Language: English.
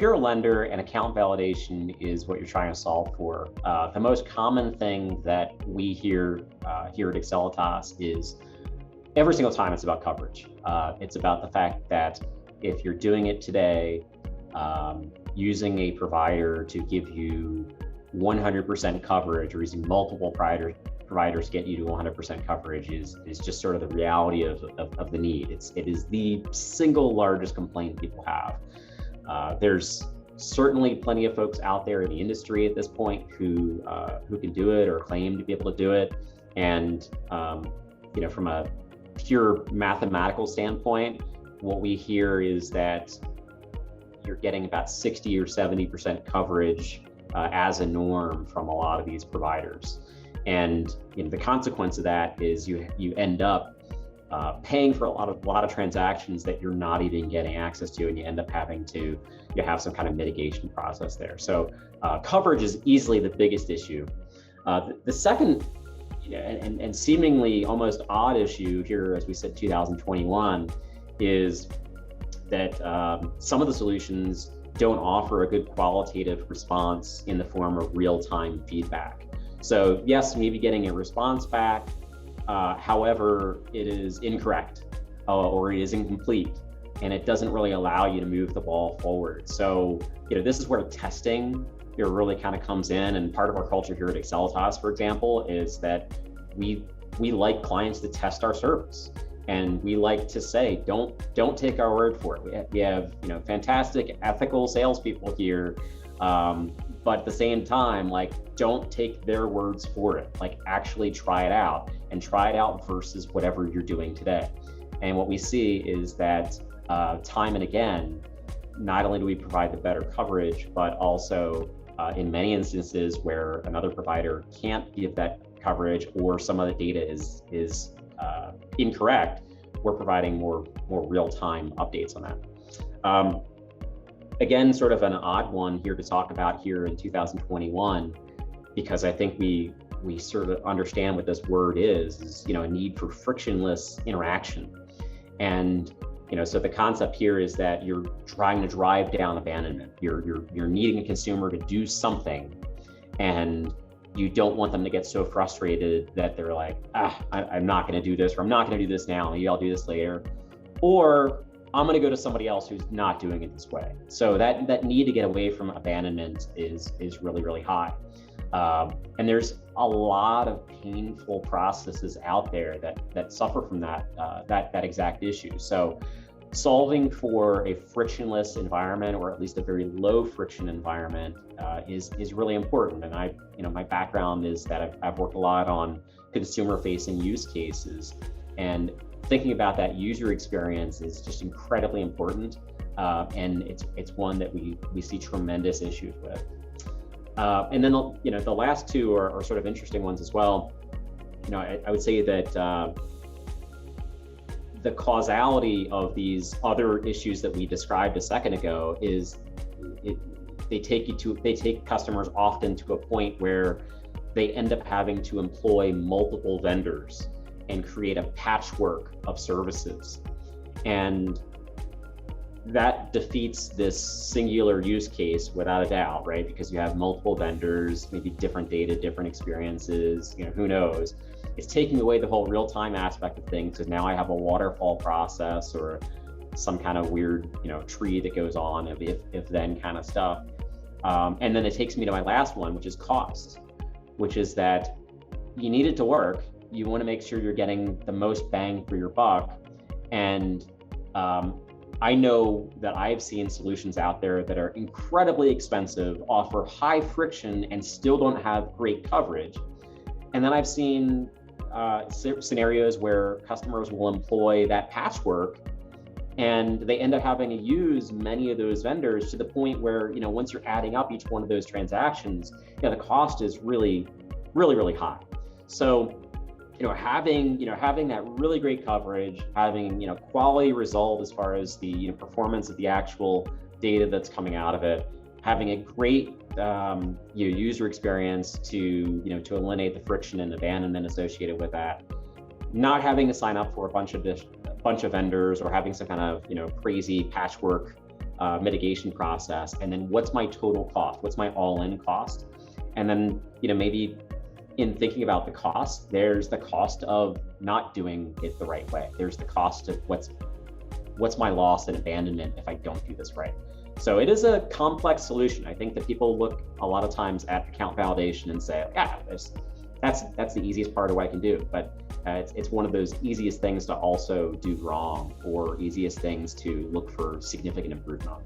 you're a lender and account validation is what you're trying to solve for, the most common thing that we hear here at Accelitas is every single time it's about coverage. It's about the fact that if you're doing it today, using a provider to give you 100% coverage or using multiple providers to get you to 100% coverage is just sort of the reality of the need. It is the single largest complaint people have. There's certainly plenty of folks out there in the industry at this point who can do it or claim to be able to do it. And from a pure mathematical standpoint, what we hear is that you're getting about 60 or 70% coverage as a norm from a lot of these providers. And the consequence of that is you end up paying for a lot of transactions that you're not even getting access to, and you end up having to have some kind of mitigation process there. So coverage is easily the biggest issue. The second and seemingly almost odd issue here, as we said, 2021, is that some of the solutions don't offer a good qualitative response in the form of real-time feedback. So yes, maybe getting a response back, however, it is incorrect or it is incomplete, and it doesn't really allow you to move the ball forward. So this is where testing really kind of comes in, and part of our culture here at Accelitas, for example, is that we like clients to test our service. And we like to say, don't take our word for it. We have fantastic ethical salespeople here, but at the same time, don't take their words for it. Actually try it out, and try it out versus whatever you're doing today. And what we see is that time and again, not only do we provide the better coverage, but also in many instances where another provider can't give that coverage or some of the data is incorrect, we're providing more real-time updates on that. Again, sort of an odd one here to talk about here in 2021, because I think we sort of understand what this word is a need for frictionless interaction. And so the concept here is that you're trying to drive down abandonment. You're needing a consumer to do something, and you don't want them to get so frustrated that they're like, I'm not going to do this, or I'm not going to do this now, maybe I'll do this later, or I'm going to go to somebody else who's not doing it this way. So that need to get away from abandonment is really, really high. And there's a lot of painful processes out there that suffer from that exact issue. So solving for a frictionless environment, or at least a very low friction environment, is really important. And my background is that I've worked a lot on consumer-facing use cases, and thinking about that user experience is just incredibly important. And it's one that we see tremendous issues with. And then the last two are sort of interesting ones as well. I would say that the causality of these other issues that we described a second ago is they take customers often to a point where they end up having to employ multiple vendors and create a patchwork of services. And that defeats this singular use case without a doubt, right? Because you have multiple vendors, maybe different data, different experiences, who knows? It's taking away the whole real-time aspect of things, because now I have a waterfall process or some kind of weird, tree that goes on of if then kind of stuff. And then it takes me to my last one, which is cost, which is that you need it to work. You want to make sure you're getting the most bang for your buck. And I know that I've seen solutions out there that are incredibly expensive, offer high friction, and still don't have great coverage. And then I've seen scenarios where customers will employ that patchwork, and they end up having to use many of those vendors to the point where, once you're adding up each one of those transactions, the cost is really, really, really high. So, having that really great coverage, having, quality result as far as the performance of the actual data that's coming out of it, having a great user experience to eliminate the friction and abandonment associated with that, not having to sign up for a bunch of vendors or having some kind of crazy patchwork mitigation process, and then what's my total cost? What's my all-in cost? And then, maybe in thinking about the cost, there's the cost of not doing it the right way. There's the cost of what's my loss and abandonment if I don't do this right. So it is a complex solution. I think that people look a lot of times at account validation and say, yeah, that's the easiest part of what I can do. But it's one of those easiest things to also do wrong, or easiest things to look for significant improvement on.